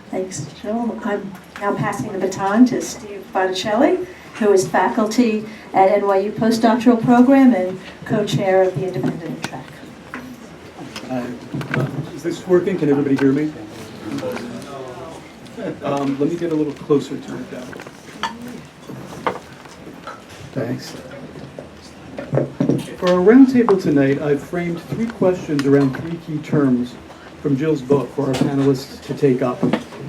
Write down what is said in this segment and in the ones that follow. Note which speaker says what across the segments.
Speaker 1: Thanks, Jill. I'm now passing the baton to Steve Botticelli, who is faculty at NYU postdoctoral program and co-chair of the independent track.
Speaker 2: Is this working? Can everybody hear me? Let me get a little closer to it now. Thanks. For our roundtable tonight, I've framed 3 questions around 3 key terms from Jill's book for our panelists to take up.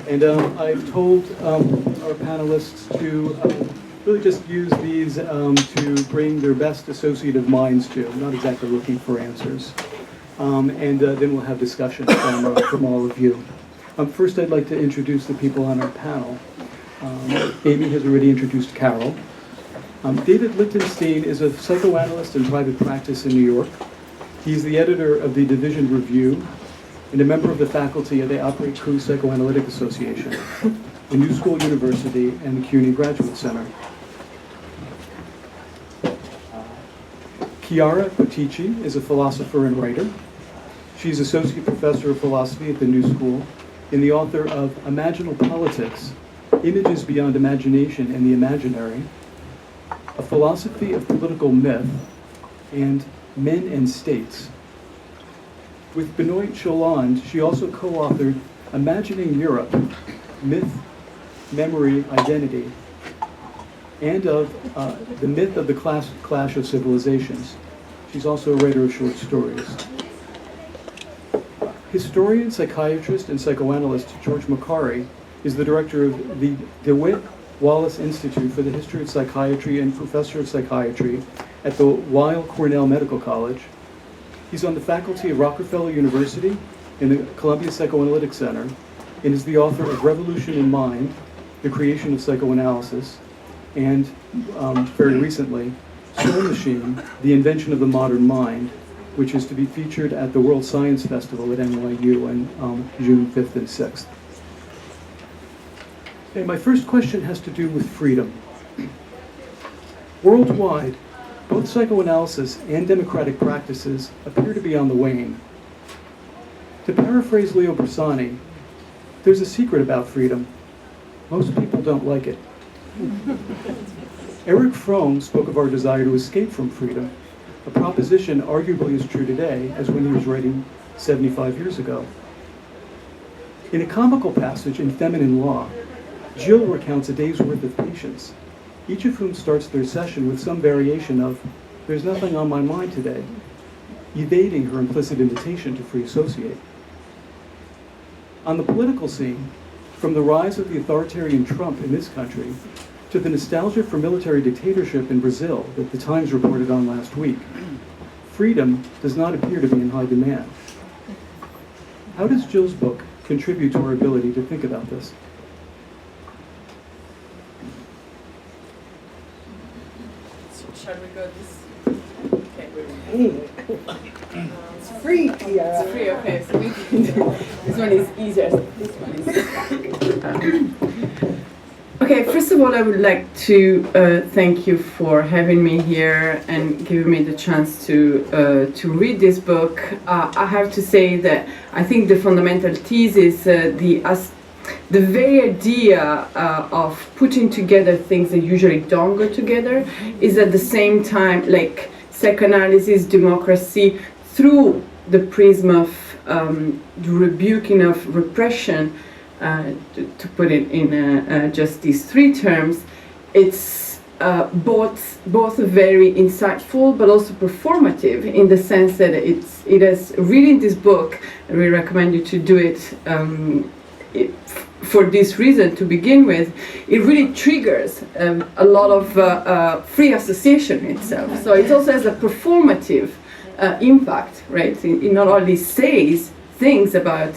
Speaker 2: And I've told our panelists to really just use these to bring their best associative minds to. I'm not exactly looking for answers. And then we'll have discussion from all of you. First, I'd like to introduce the people on our panel. Amy has already introduced Carol. David Lichtenstein is a psychoanalyst in private practice in New York. He's the editor of the Division Review and a member of the faculty of the Opry Crew Psychoanalytic Association, the New School University, and the CUNY Graduate Center. Chiara Bottici is a philosopher and writer. She's Associate Professor of Philosophy at the New School and the author of Imaginal Politics, Images Beyond Imagination and the Imaginary, A Philosophy of Political Myth, and Men and States. With Benoit Choland, she also co-authored Imagining Europe, Myth, Memory, Identity, and of The Myth of the Clash of Civilizations. She's also a writer of short stories. Historian, psychiatrist, and psychoanalyst George Makari is the director of the DeWitt Wallace Institute for the History of Psychiatry and professor of psychiatry at the Weill Cornell Medical College. He's on the faculty of Rockefeller University and the Columbia Psychoanalytic Center, and is the author of Revolution in Mind, The Creation of Psychoanalysis, and very recently, Soul Machine, The Invention of the Modern Mind, which is to be featured at the World Science Festival at NYU on June 5th and 6th. Okay, my first question has to do with freedom. Worldwide, both psychoanalysis and democratic practices appear to be on the wane. To paraphrase Leo Bersani, there's a secret about freedom. Most people don't like it. Erich Fromm spoke of our desire to escape from freedom, a proposition arguably as true today as when he was writing 75 years ago. In a comical passage in Feminine Law, Jill recounts a day's worth of patients, each of whom starts their session with some variation of, "There's nothing on my mind today," evading her implicit invitation to free associate. On the political scene, from the rise of the authoritarian Trump in this country to the nostalgia for military dictatorship in Brazil that the Times reported on last week, freedom does not appear to be in high demand. How does Jill's book contribute to our ability to think about this?
Speaker 3: Shall we go this? Okay.
Speaker 4: It's free, Chiara.
Speaker 3: It's free, okay. So we can do, this one is easier. This one is. Okay, first of all, I would like to thank you for having me here and giving me the chance to read this book. I have to say that I think the fundamental thesis, the very idea of putting together things that usually don't go together is at the same time like psychoanalysis, democracy, through the prism of the rebuking of repression, to put it in just these 3 terms. It's both very insightful but also performative in the sense that it has, reading this book, and we recommend you to do it, for this reason to begin with, it really triggers a lot of free association itself. So it also has a performative impact, right? It not only says things about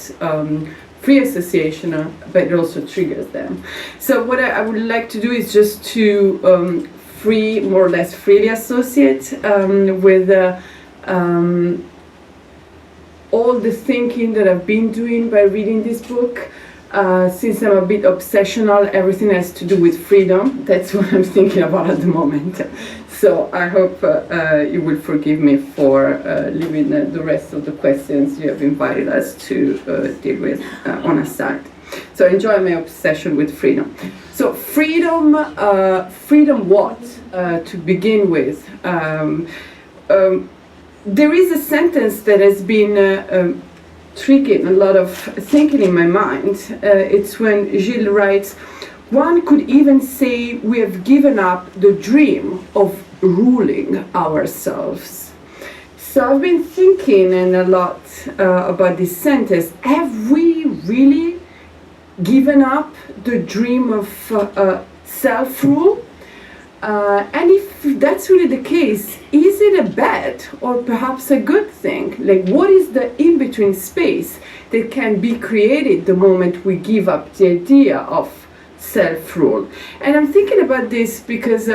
Speaker 3: free association, but it also triggers them. So what I would like to do is just to more or less freely associate with all the thinking that I've been doing by reading this book. Since I'm a bit obsessional, everything has to do with freedom. That's what I'm thinking about at the moment. So I hope you will forgive me for leaving the rest of the questions you have invited us to deal with on a side. So enjoy my obsession with freedom. So freedom what? To begin with. There is a sentence that has been triggering a lot of thinking in my mind. It's when Gilles writes, "One could even say we have given up the dream of ruling ourselves." So I've been thinking a lot about this sentence. Have we really given up the dream of self-rule? And if that's really the case, is it a bad or perhaps a good thing? Like, what is the in-between space that can be created the moment we give up the idea of self-rule? And I'm thinking about this because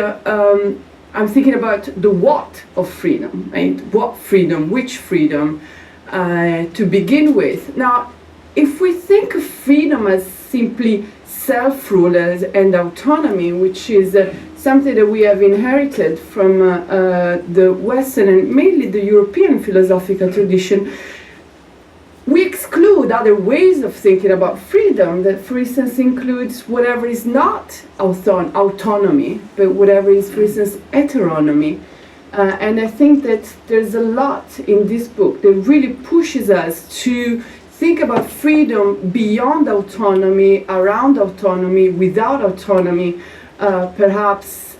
Speaker 3: I'm thinking about the what of freedom, right? What freedom, which freedom to begin with. Now, if we think of freedom as simply self-rule and autonomy, which is something that we have inherited from the Western and mainly the European philosophical tradition, we exclude other ways of thinking about freedom that, for instance, includes whatever is not autonomy, but whatever is, for instance, heteronomy. And I think that there's a lot in this book that really pushes us to think about freedom beyond autonomy, around autonomy, without autonomy, perhaps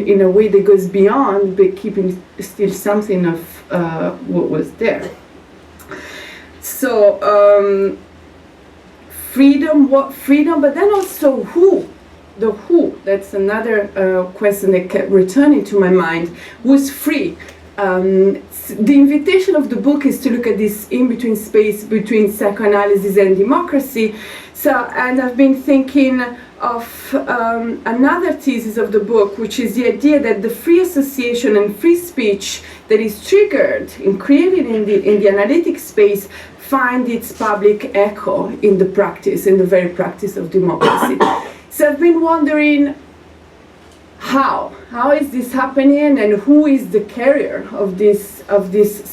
Speaker 3: in a way that goes beyond, but keeping still something of what was there. So freedom, what freedom, but then also who? The who, that's another question that kept returning to my mind, who's free. The invitation of the book is to look at this in-between space between psychoanalysis and democracy. So, and I've been thinking of another thesis of the book, which is the idea that the free association and free speech that is triggered and created in the analytic space find its public echo in the practice, in the very practice of democracy. So I've been wondering, how is this happening, and who is the carrier of this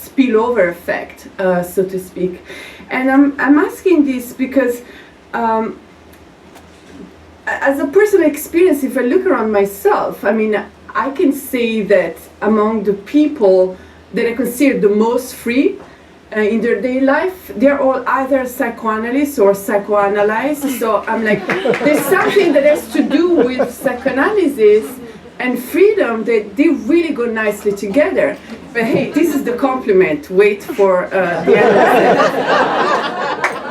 Speaker 3: spillover effect, so to speak? And I'm asking this because as a personal experience, if I look around myself, I mean, I can say that among the people that I consider the most free in their daily life, they're all either psychoanalysts or psychoanalyzed. So I'm like, there's something that has to do with psychoanalysis and freedom that they really go nicely together. But hey, this is the compliment. Wait for the end of it.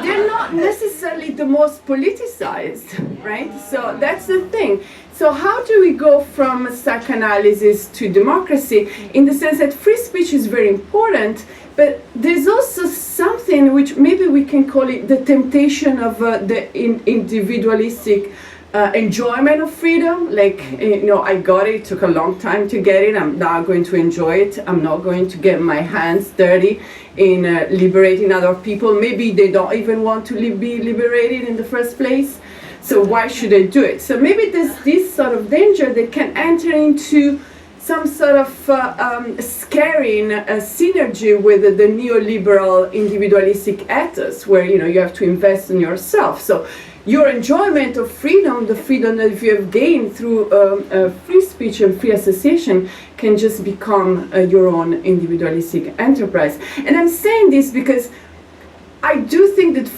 Speaker 3: They're not necessarily the most politicized, right? So that's the thing. So how do we go from psychoanalysis to democracy, in the sense that free speech is very important, but there's also something which maybe we can call it the temptation of the individualistic enjoyment of freedom. Like, you know, I got it, it took a long time to get it, I'm now going to enjoy it, I'm not going to get my hands dirty in liberating other people. Maybe they don't even want to be liberated in the first place, so why should I do it? So maybe there's this sort of danger that can enter into some sort of scaring synergy with the neoliberal individualistic ethos, where, you know, you have to invest in yourself. So your enjoyment of freedom, the freedom that you have gained through free speech and free association, can just become your own individualistic enterprise. And I'm saying this because I do think that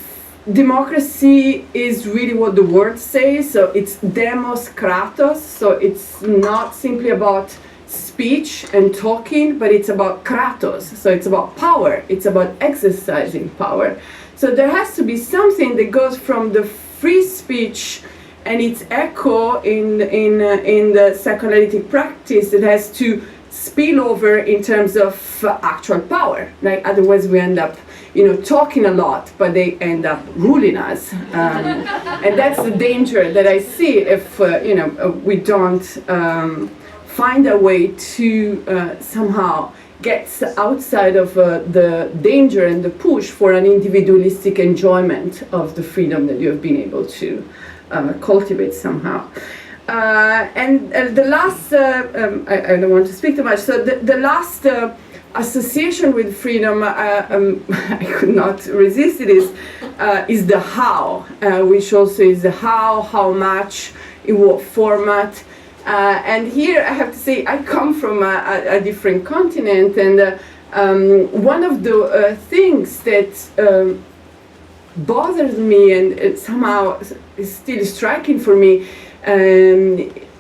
Speaker 3: democracy is really what the word says. So it's demos kratos, so it's not simply about speech and talking, but it's about kratos, so it's about power, it's about exercising power. So there has to be something that goes from the free speech and its echo in the psychoanalytic practice that has to spill over in terms of actual power. Like, otherwise we end up, you know, talking a lot, but they end up ruling us. And that's the danger that I see if you know, we don't find a way to somehow get outside of the danger and the push for an individualistic enjoyment of the freedom that you have been able to cultivate somehow. the last, I don't want to speak too much, so the last association with freedom, I could not resist it, is the how, which also is the how much, in what format. And here I have to say I come from a different continent, and one of the things that bothers me and somehow is still striking for me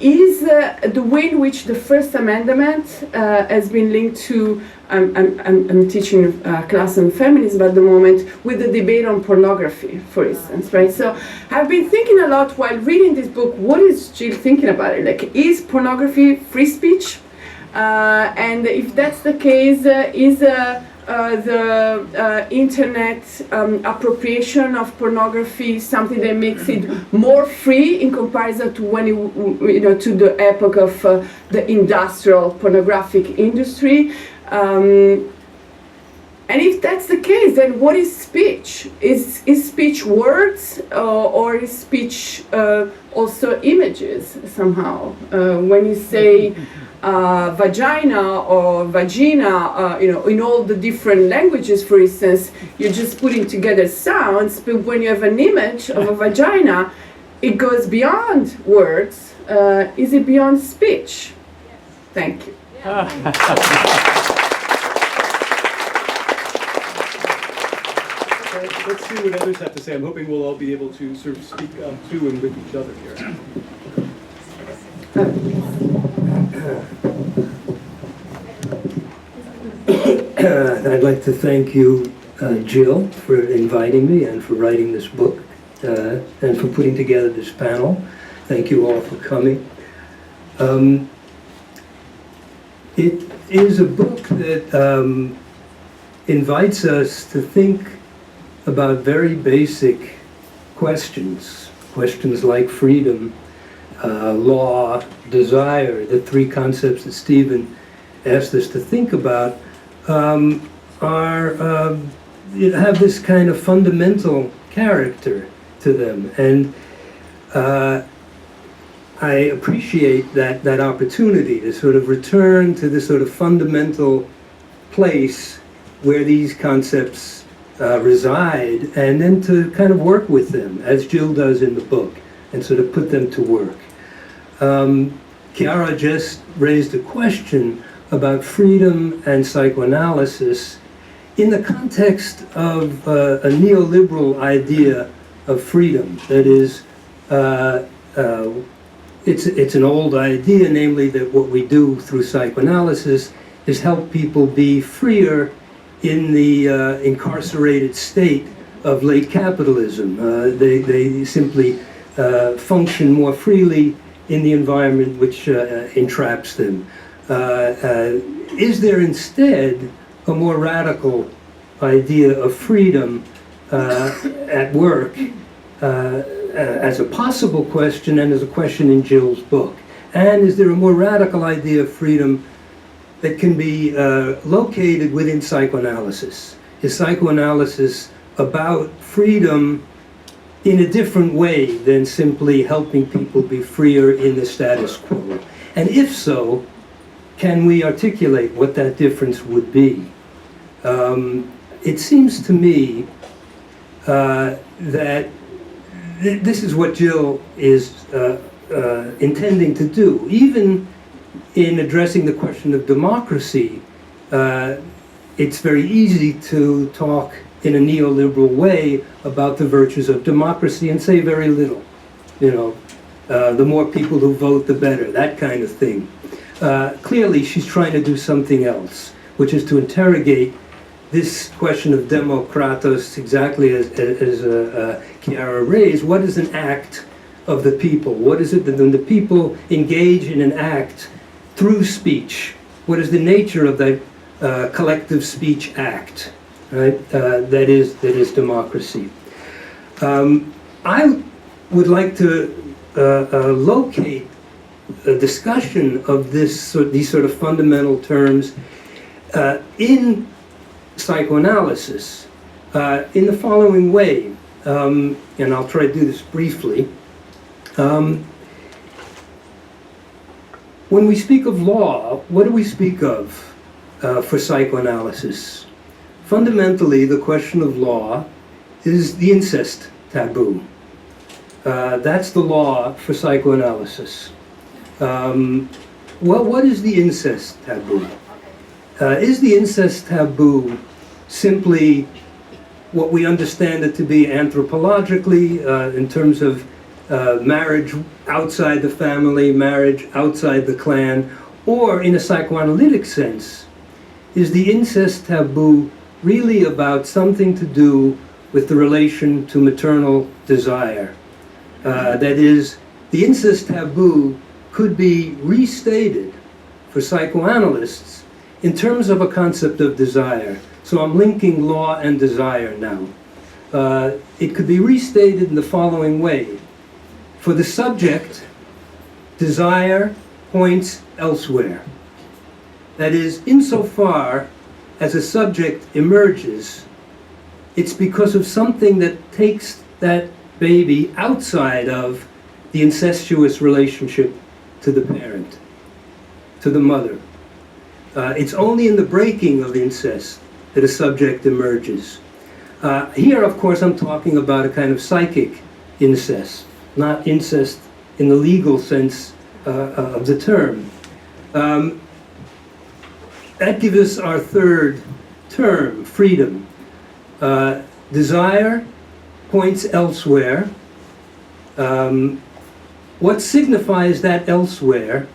Speaker 3: is the way in which the First Amendment has been linked to, I'm teaching a class on feminism at the moment, with the debate on pornography, for instance, right? So I've been thinking a lot while reading this book, what is Jill thinking about it? Like, is pornography free speech? And if that's the case, is the internet appropriation of pornography something that makes it more free in comparison to when to the epoch of the industrial pornographic industry? And if that's the case, then what is speech? Is speech words or is speech also images somehow? When you say vagina or vagina, in all the different languages, for instance, you're just putting together sounds, but when you have an image of a vagina, it goes beyond words. Is it beyond speech? Thank you.
Speaker 2: Let's see what others have to say. I'm hoping we'll all be able to sort of speak to and with each other here.
Speaker 5: I'd like to thank you, Jill, for inviting me and for writing this book and for putting together this panel. Thank you all for coming. It is a book that invites us to think about very basic questions like freedom, law, desire, the three concepts that Stephen asked us to think about, have this kind of fundamental character to them. And I appreciate that opportunity to sort of return to this sort of fundamental place where these concepts reside, and then to kind of work with them, as Jill does in the book, and sort of put them to work. Chiara just raised a question about freedom and psychoanalysis in the context of a neoliberal idea of freedom. That is, it's an old idea, namely that what we do through psychoanalysis is help people be freer in the incarcerated state of late capitalism. They simply function more freely in the environment which entraps them. Is there instead a more radical idea of freedom at work as a possible question and as a question in Jill's book? And is there a more radical idea of freedom that can be located within psychoanalysis? Is psychoanalysis about freedom in a different way than simply helping people be freer in the status quo? And if so, can we articulate what that difference would be? It seems to me that this is what Jill is intending to do. Even in addressing the question of democracy, it's very easy to talk in a neoliberal way about the virtues of democracy and say very little. The more people who vote, the better, that kind of thing. Clearly, she's trying to do something else, which is to interrogate this question of demokratos, exactly as Chiara raised. What is an act of the people? What is it that when the people engage in an act through speech? What is the nature of that collective speech act? Right? That is democracy. I would like to locate a discussion of these sort of fundamental terms in psychoanalysis in the following way, and I'll try to do this briefly. When we speak of law, what do we speak of for psychoanalysis? Fundamentally, the question of law is the incest taboo. That's the law for psychoanalysis. Well, what is the incest taboo? Is the incest taboo simply what we understand it to be anthropologically, in terms of marriage outside the family, marriage outside the clan, or in a psychoanalytic sense, is the incest taboo really about something to do with the relation to maternal desire? That is, the incest taboo could be restated for psychoanalysts in terms of a concept of desire. So I'm linking law and desire now. It could be restated in the following way. For the subject, desire points elsewhere. That is, insofar as a subject emerges, it's because of something that takes that baby outside of the incestuous relationship to the parent, to the mother. It's only in the breaking of incest that a subject emerges. Here, of course, I'm talking about a kind of psychic incest, not incest in the legal sense of the term. That gives us our third term, freedom. Desire points elsewhere. What signifies that elsewhere,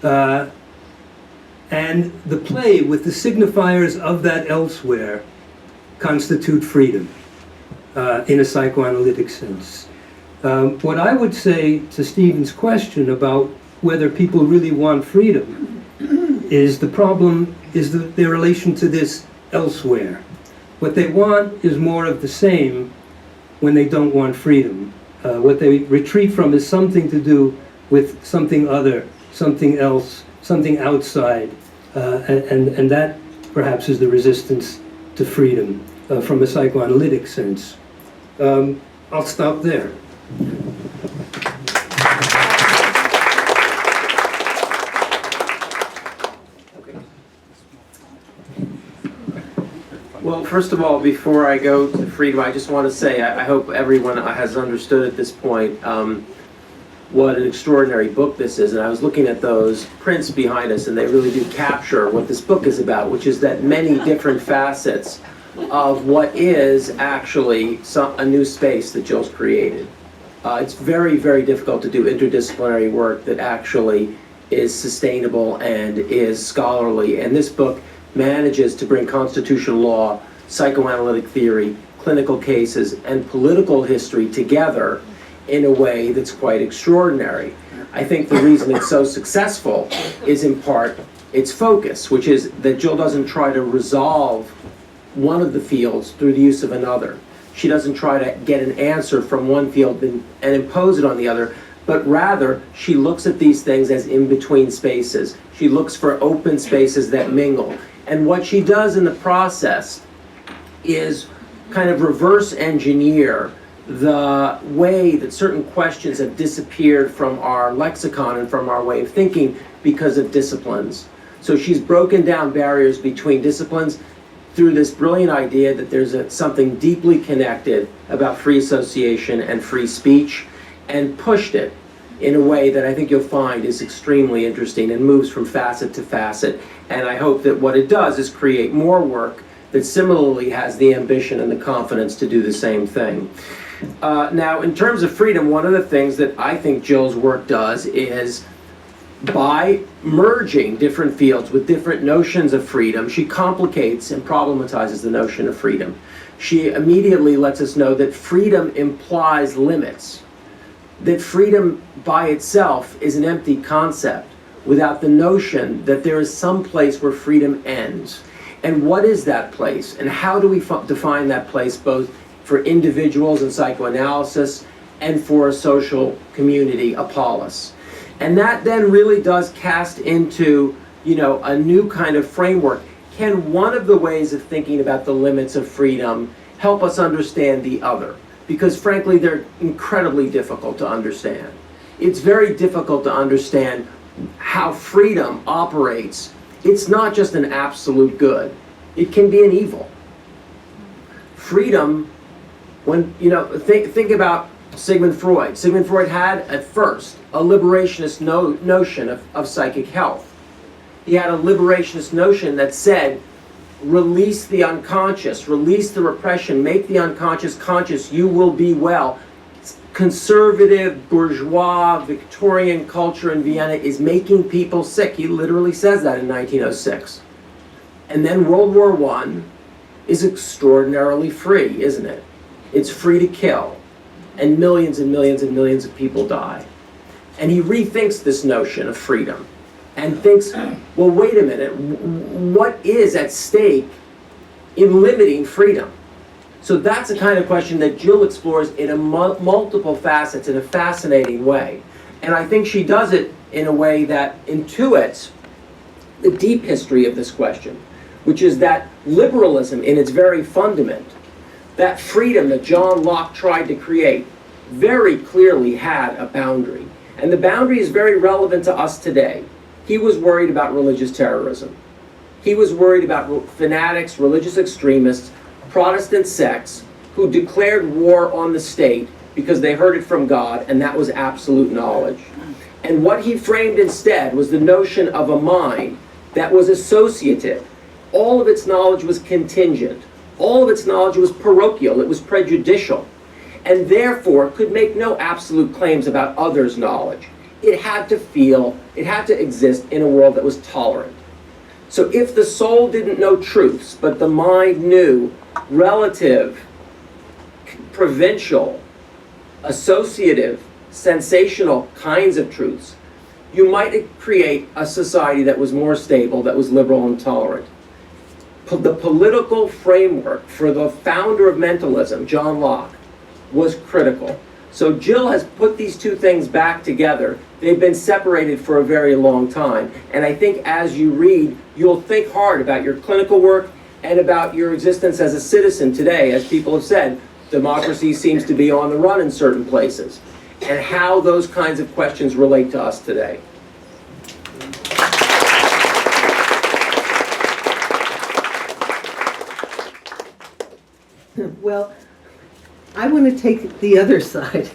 Speaker 5: and the play with the signifiers of that elsewhere constitute freedom in a psychoanalytic sense. What I would say to Stephen's question about whether people really want freedom is the problem is their relation to this elsewhere. What they want is more of the same when they don't want freedom. What they retreat from is something to do with something other, something else, something outside, and that perhaps is the resistance to freedom from a psychoanalytic sense. I'll stop there.
Speaker 6: Well, first of all, before I go to freedom, I just want to say I hope everyone has understood at this point what an extraordinary book this is. And I was looking at those prints behind us, and they really do capture what this book is about, which is that many different facets of what is actually a new space that Jill's created. It's very, very difficult to do interdisciplinary work that actually is sustainable and is scholarly. And this book manages to bring constitutional law, psychoanalytic theory, clinical cases, and political history together in a way that's quite extraordinary. I think the reason it's so successful is in part its focus, which is that Jill doesn't try to resolve one of the fields through the use of another. She doesn't try to get an answer from one field and impose it on the other, but rather she looks at these things as in-between spaces. She looks for open spaces that mingle. And what she does in the process is kind of reverse engineer the way that certain questions have disappeared from our lexicon and from our way of thinking because of disciplines. So she's broken down barriers between disciplines through this brilliant idea that there's something deeply connected about free association and free speech, and pushed it in a way that I think you'll find is extremely interesting and moves from facet to facet. And I hope that what it does is create more work that similarly has the ambition and the confidence to do the same thing. Now, in terms of freedom, one of the things that I think Jill's work does is, by merging different fields with different notions of freedom, she complicates and problematizes the notion of freedom. She immediately lets us know that freedom implies limits, that freedom by itself is an empty concept without the notion that there is some place where freedom ends. And what is that place? And how do we define that place, both for individuals in psychoanalysis and for a social community, a polis? And that then really does cast into, a new kind of framework. Can one of the ways of thinking about the limits of freedom help us understand the other? Because frankly, they're incredibly difficult to understand. It's very difficult to understand how freedom operates, it's not just an absolute good. It can be an evil. Freedom, when, think about Sigmund Freud. Sigmund Freud had, at first, a liberationist notion of psychic health. He had a liberationist notion that said, release the unconscious, release the repression, make the unconscious conscious, you will be well. Conservative, bourgeois, Victorian culture in Vienna is making people sick. He literally says that in 1906. And then World War I is extraordinarily free, isn't it? It's free to kill. And millions and millions and millions of people die. And he rethinks this notion of freedom and thinks, well, wait a minute, what is at stake in limiting freedom? So that's the kind of question that Jill explores in a multiple facets in a fascinating way. And I think she does it in a way that intuits the deep history of this question, which is that liberalism in its very fundament, that freedom that John Locke tried to create, very clearly had a boundary. And the boundary is very relevant to us today. He was worried about religious terrorism. He was worried about fanatics, religious extremists, Protestant sects who declared war on the state because they heard it from God, and that was absolute knowledge. And what he framed instead was the notion of a mind that was associative. All of its knowledge was contingent. All of its knowledge was parochial. It was prejudicial. And therefore could make no absolute claims about others' knowledge. It had to feel, it had to exist in a world that was tolerant. So if the soul didn't know truths, but the mind knew relative, provincial, associative, sensational kinds of truths, you might create a society that was more stable, that was liberal and tolerant. The political framework for the founder of mentalism, John Locke, was critical. So Jill has put these two things back together. They've been separated for a very long time. And I think as you read, you'll think hard about your clinical work and about your existence as a citizen today. As people have said, democracy seems to be on the run in certain places. And how those kinds of questions relate to us today.
Speaker 4: Well, I want to take the other side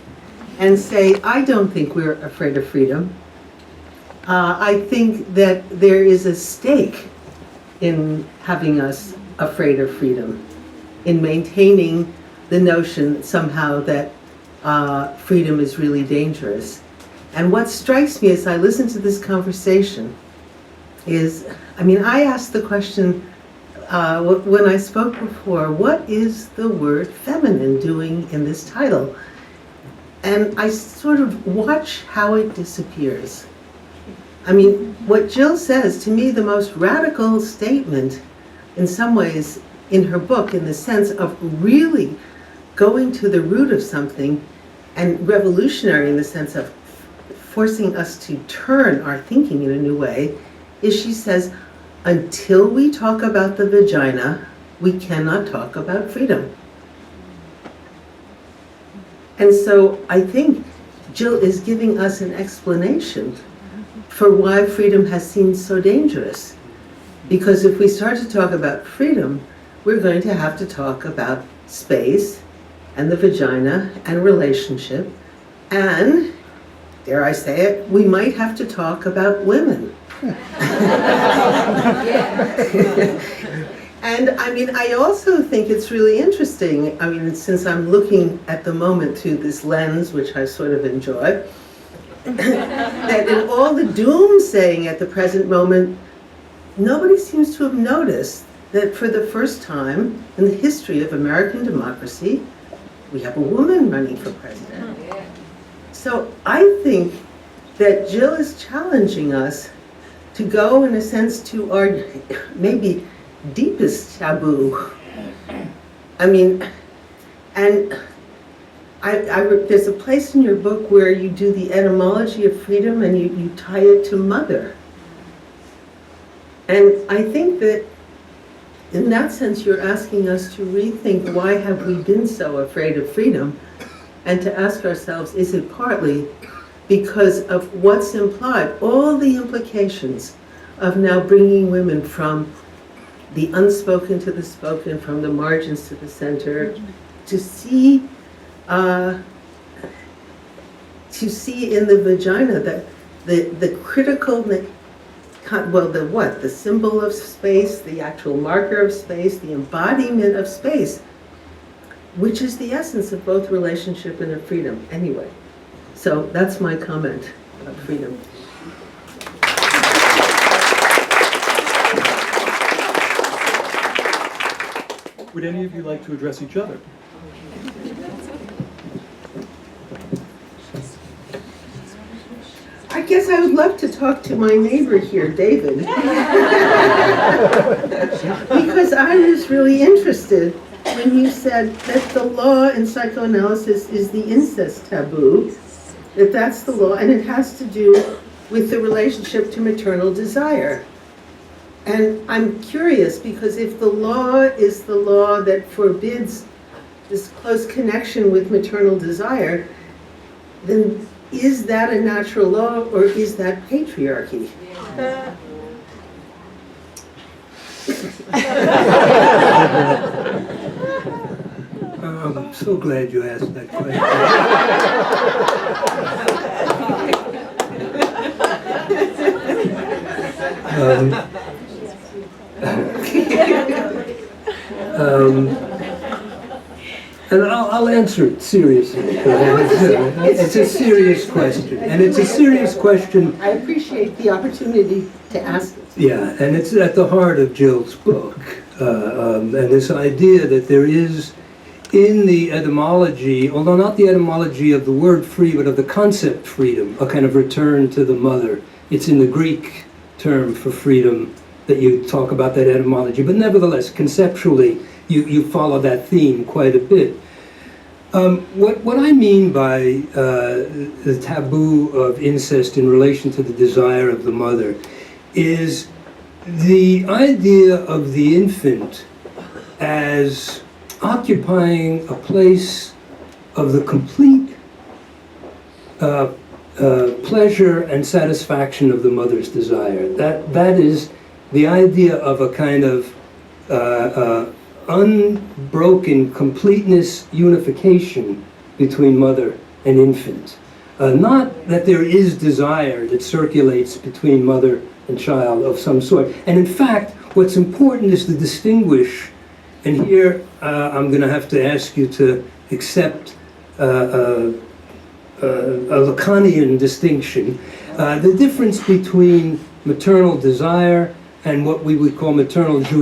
Speaker 4: and say I don't think we're afraid of freedom. I think that there is a stake in having us afraid of freedom, in maintaining the notion that somehow that freedom is really dangerous. And what strikes me as I listen to this conversation is, I asked the question when I spoke before, what is the word feminine doing in this title? And I sort of watch how it disappears. What Jill says, to me, the most radical statement in some ways in her book, in the sense of really going to the root of something, and revolutionary in the sense of forcing us to turn our thinking in a new way, is she says, until we talk about the vagina, we cannot talk about freedom. And so I think Jill is giving us an explanation for why freedom has seemed so dangerous. Because if we start to talk about freedom, we're going to have to talk about space and the vagina and relationship, and, dare I say it, we might have to talk about women. And I also think it's really interesting, since I'm looking at the moment through this lens, which I sort of enjoy, that in all the doomsaying at the present moment, nobody seems to have noticed that for the first time in the history of American democracy, we have a woman running for president. So I think that Jill is challenging us to go, in a sense, to our maybe deepest taboo. There's a place in your book where you do the etymology of freedom and you tie it to mother. And I think that in that sense you're asking us to rethink why have we been so afraid of freedom, and to ask ourselves, is it partly because of what's implied, all the implications of now bringing women from the unspoken to the spoken, from the margins to the center, to see in the vagina that the critical, well, the symbol of space, the actual marker of space, the embodiment of space, which is the essence of both relationship and of freedom anyway. So that's my comment about freedom.
Speaker 2: Would any of you like to address each other?
Speaker 4: I guess I would love to talk to my neighbor here, David. Because I was really interested when you said that the law in psychoanalysis is the incest taboo, that that's the law, and it has to do with the relationship to maternal desire. And I'm curious, because if the law is the law that forbids this close connection with maternal desire, then is that a natural law or is that patriarchy?
Speaker 5: I'm so glad you asked that question. And I'll answer it seriously. It's a serious question, and it's a serious question.
Speaker 4: I appreciate the opportunity to ask it.
Speaker 5: Yeah, and it's at the heart of Jill's book, and this idea that there is in the etymology, although not the etymology of the word free, but of the concept freedom, a kind of return to the mother. It's in the Greek term for freedom that you talk about that etymology, but nevertheless, conceptually, you follow that theme quite a bit. What I mean by the taboo of incest in relation to the desire of the mother is the idea of the infant as occupying a place of the complete pleasure and satisfaction of the mother's desire. That is the idea of a kind of unbroken completeness, unification between mother and infant. Not that there is desire that circulates between mother and child of some sort. And in fact, what's important is to distinguish, and here I'm going to have to ask you to accept a Lacanian distinction, the difference between maternal desire and what we would call maternal jouissance.